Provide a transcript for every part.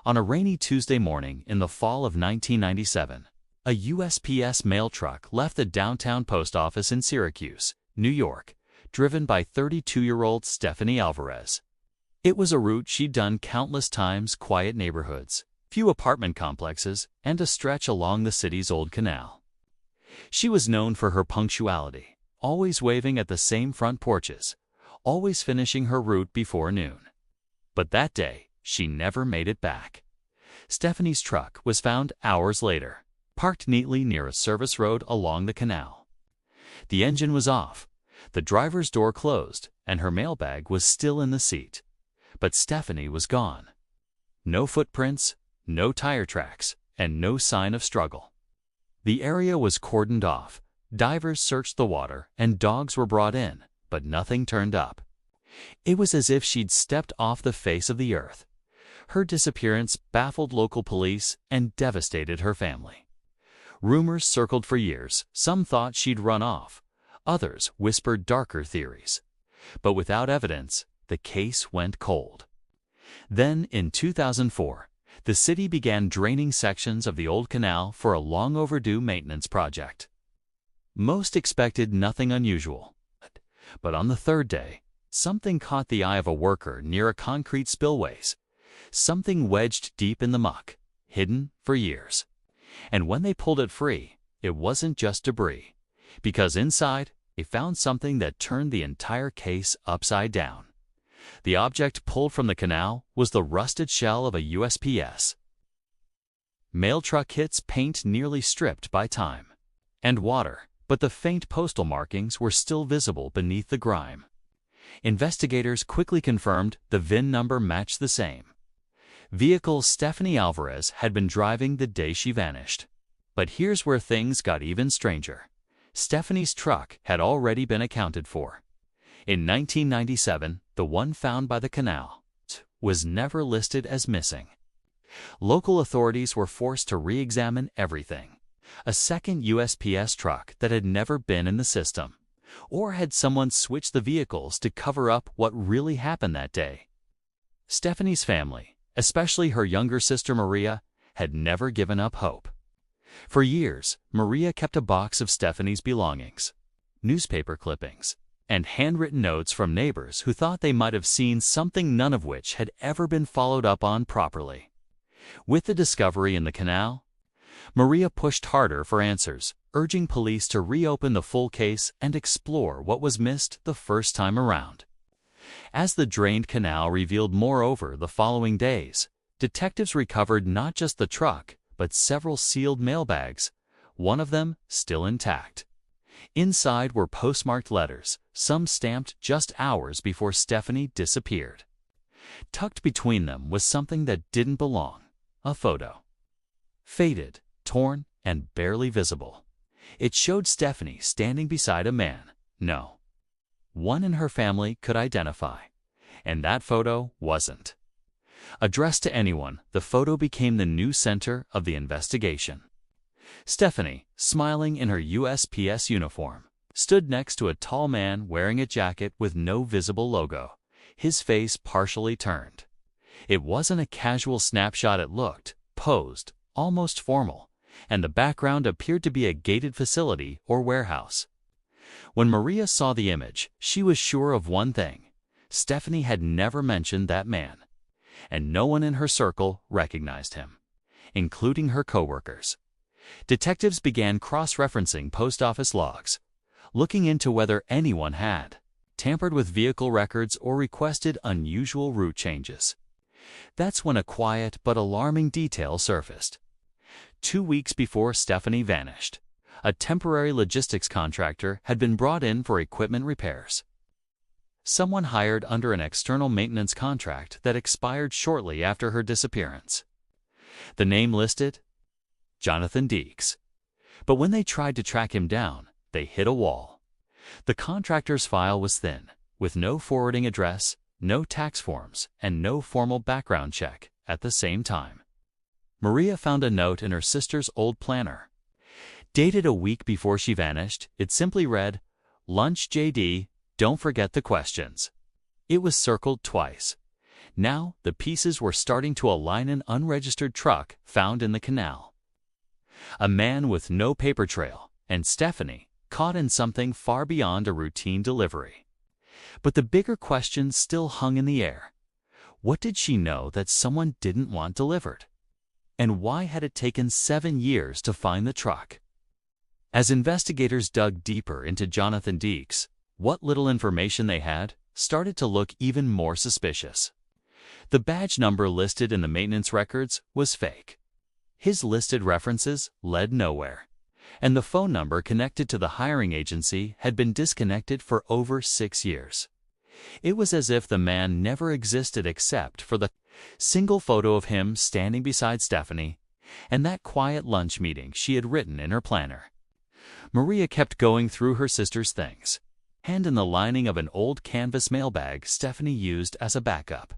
On a rainy Tuesday morning in the fall of 1997, a USPS mail truck left the downtown post office in Syracuse, New York, driven by 32-year-old Stephanie Alvarez. It was a route she'd done countless times: quiet neighborhoods, few apartment complexes, and a stretch along the city's old canal. She was known for her punctuality, always waving at the same front porches, always finishing her route before noon. But that day, she never made it back. Stephanie's truck was found hours later, parked neatly near a service road along the canal. The engine was off, the driver's door closed, and her mailbag was still in the seat. But Stephanie was gone. No footprints, no tire tracks, and no sign of struggle. The area was cordoned off, divers searched the water, and dogs were brought in, but nothing turned up. It was as if she'd stepped off the face of the earth. Her disappearance baffled local police and devastated her family. Rumors circled for years. Some thought she'd run off. Others whispered darker theories. But without evidence, the case went cold. Then, in 2004, the city began draining sections of the old canal for a long-overdue maintenance project. Most expected nothing unusual. But on the third day, something caught the eye of a worker near a concrete spillways. Something wedged deep in the muck, hidden for years. And when they pulled it free, it wasn't just debris, because inside, they found something that turned the entire case upside down. The object pulled from the canal was the rusted shell of a USPS mail truck, its paint nearly stripped by time and water, but the faint postal markings were still visible beneath the grime. Investigators quickly confirmed the VIN number matched the same vehicle Stephanie Alvarez had been driving the day she vanished. But here's where things got even stranger. Stephanie's truck had already been accounted for. In 1997, the one found by the canal was never listed as missing. Local authorities were forced to re-examine everything. A second USPS truck that had never been in the system. Or had someone switched the vehicles to cover up what really happened that day? Stephanie's family, especially her younger sister Maria, had never given up hope. For years, Maria kept a box of Stephanie's belongings, newspaper clippings, and handwritten notes from neighbors who thought they might have seen something, none of which had ever been followed up on properly. With the discovery in the canal, Maria pushed harder for answers, urging police to reopen the full case and explore what was missed the first time around. As the drained canal revealed more over the following days, detectives recovered not just the truck, but several sealed mailbags, one of them still intact. Inside were postmarked letters, some stamped just hours before Stephanie disappeared. Tucked between them was something that didn't belong, a photo. Faded, torn, and barely visible. It showed Stephanie standing beside a man one in her family could identify. And that photo wasn't addressed to anyone. The photo became the new center of the investigation. Stephanie, smiling in her USPS uniform, stood next to a tall man wearing a jacket with no visible logo, his face partially turned. It wasn't a casual snapshot. It looked posed, almost formal, and the background appeared to be a gated facility or warehouse. When Maria saw the image, she was sure of one thing: Stephanie had never mentioned that man, and no one in her circle recognized him, including her coworkers. Detectives began cross-referencing post office logs, looking into whether anyone had tampered with vehicle records or requested unusual route changes. That's when a quiet but alarming detail surfaced. 2 weeks before Stephanie vanished, a temporary logistics contractor had been brought in for equipment repairs. Someone hired under an external maintenance contract that expired shortly after her disappearance. The name listed? Jonathan Deeks. But when they tried to track him down, they hit a wall. The contractor's file was thin, with no forwarding address, no tax forms, and no formal background check at the same time. Maria found a note in her sister's old planner. Dated a week before she vanished, it simply read, "Lunch JD, don't forget the questions." It was circled twice. Now, the pieces were starting to align. An unregistered truck found in the canal. A man with no paper trail, and Stephanie, caught in something far beyond a routine delivery. But the bigger question still hung in the air. What did she know that someone didn't want delivered? And why had it taken 7 years to find the truck? As investigators dug deeper into Jonathan Deeks, what little information they had started to look even more suspicious. The badge number listed in the maintenance records was fake. His listed references led nowhere, and the phone number connected to the hiring agency had been disconnected for over 6 years. It was as if the man never existed except for the single photo of him standing beside Stephanie and that quiet lunch meeting she had written in her planner. Maria kept going through her sister's things, hand in the lining of an old canvas mailbag Stephanie used as a backup.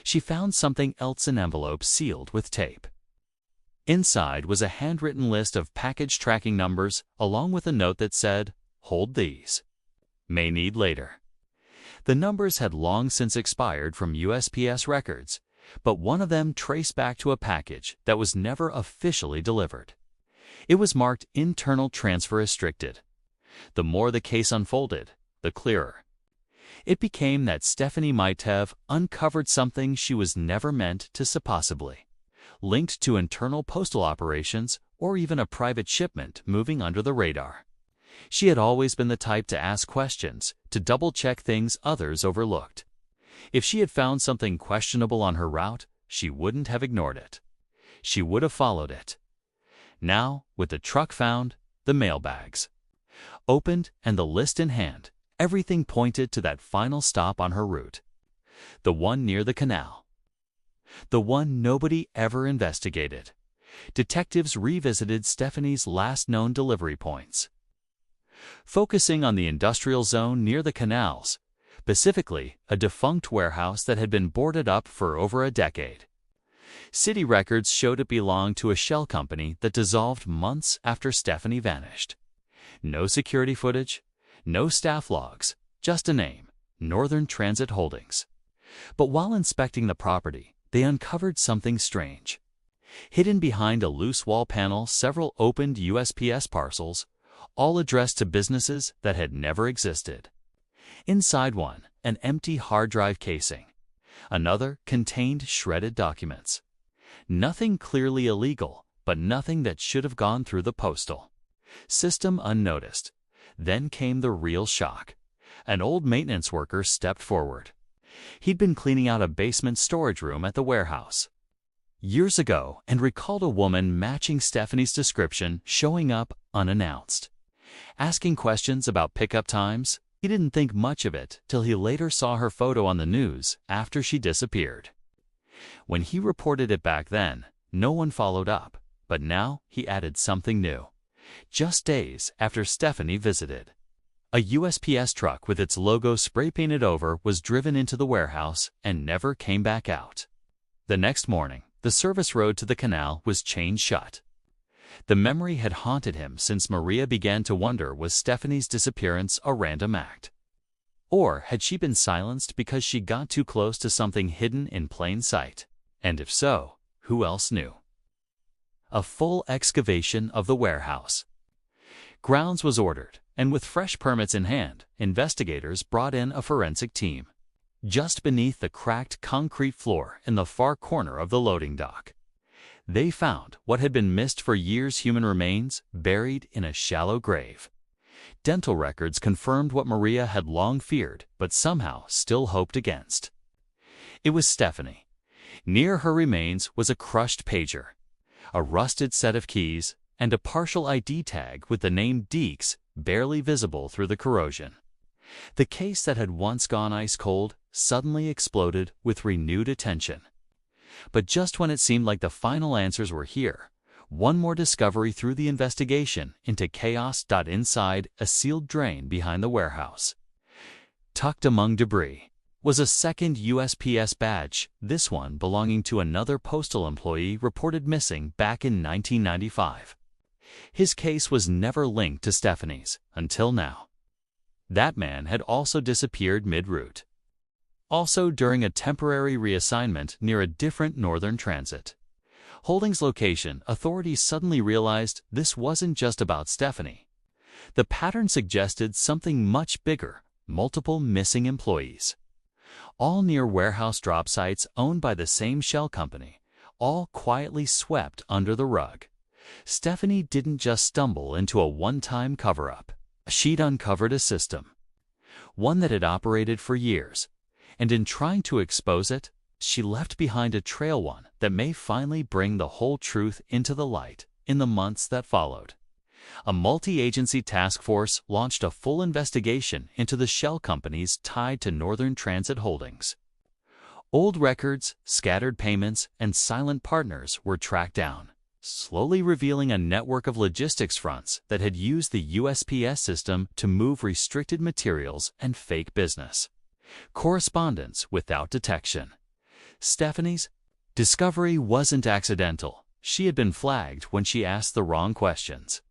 She found something else, an envelope sealed with tape. Inside was a handwritten list of package tracking numbers along with a note that said, "Hold these. May need later." The numbers had long since expired from USPS records, but one of them traced back to a package that was never officially delivered. It was marked Internal Transfer Restricted. The more the case unfolded, the clearer it became that Stephanie might have uncovered something she was never meant to possibly, linked to internal postal operations or even a private shipment moving under the radar. She had always been the type to ask questions, to double-check things others overlooked. If she had found something questionable on her route, she wouldn't have ignored it. She would have followed it. Now, with the truck found, the mailbags opened, and the list in hand, everything pointed to that final stop on her route. The one near the canal. The one nobody ever investigated. Detectives revisited Stephanie's last known delivery points, focusing on the industrial zone near the canals, specifically a defunct warehouse that had been boarded up for over a decade. City records showed it belonged to a shell company that dissolved months after Stephanie vanished. No security footage, no staff logs, just a name, Northern Transit Holdings. But while inspecting the property, they uncovered something strange. Hidden behind a loose wall panel, several opened USPS parcels, all addressed to businesses that had never existed. Inside one, an empty hard drive casing. Another contained shredded documents. Nothing clearly illegal, but nothing that should have gone through the postal system unnoticed. Then came the real shock. An old maintenance worker stepped forward. He'd been cleaning out a basement storage room at the warehouse years ago and recalled a woman matching Stephanie's description showing up unannounced, asking questions about pickup times. He didn't think much of it till he later saw her photo on the news after she disappeared. When he reported it back then, no one followed up, but now he added something new. Just days after Stephanie visited, a USPS truck with its logo spray-painted over was driven into the warehouse and never came back out. The next morning, the service road to the canal was chained shut. The memory had haunted him since Maria began to wonder, was Stephanie's disappearance a random act? Or had she been silenced because she got too close to something hidden in plain sight? And if so, who else knew? A full excavation of the warehouse grounds was ordered, and with fresh permits in hand, investigators brought in a forensic team. Just beneath the cracked concrete floor in the far corner of the loading dock, they found what had been missed for years: human remains buried in a shallow grave. Dental records confirmed what Maria had long feared but somehow still hoped against. It was Stephanie. Near her remains was a crushed pager, a rusted set of keys, and a partial ID tag with the name Deeks barely visible through the corrosion. The case that had once gone ice cold suddenly exploded with renewed attention. But just when it seemed like the final answers were here, one more discovery threw the investigation into chaos. Inside a sealed drain behind the warehouse, tucked among debris, was a second USPS badge, this one belonging to another postal employee reported missing back in 1995. His case was never linked to Stephanie's until now. That man had also disappeared mid-route. also during a temporary reassignment near a different northern transit holdings location, authorities suddenly realized this wasn't just about Stephanie. The pattern suggested something much bigger: multiple missing employees. All near warehouse drop sites owned by the same shell company, all quietly swept under the rug. Stephanie didn't just stumble into a one-time cover-up. She'd uncovered a system, one that had operated for years, and in trying to expose it, she left behind a trail, one that may finally bring the whole truth into the light. In the months that followed, a multi-agency task force launched a full investigation into the shell companies tied to Northern Transit Holdings. Old records, scattered payments, and silent partners were tracked down, slowly revealing a network of logistics fronts that had used the USPS system to move restricted materials and fake business correspondence without detection. Stephanie's discovery wasn't accidental. She had been flagged when she asked the wrong questions,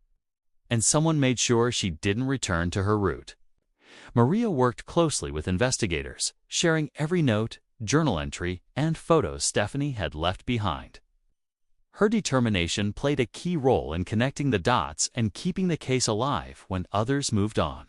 and someone made sure she didn't return to her route. Maria worked closely with investigators, sharing every note, journal entry, and photos Stephanie had left behind. Her determination played a key role in connecting the dots and keeping the case alive when others moved on.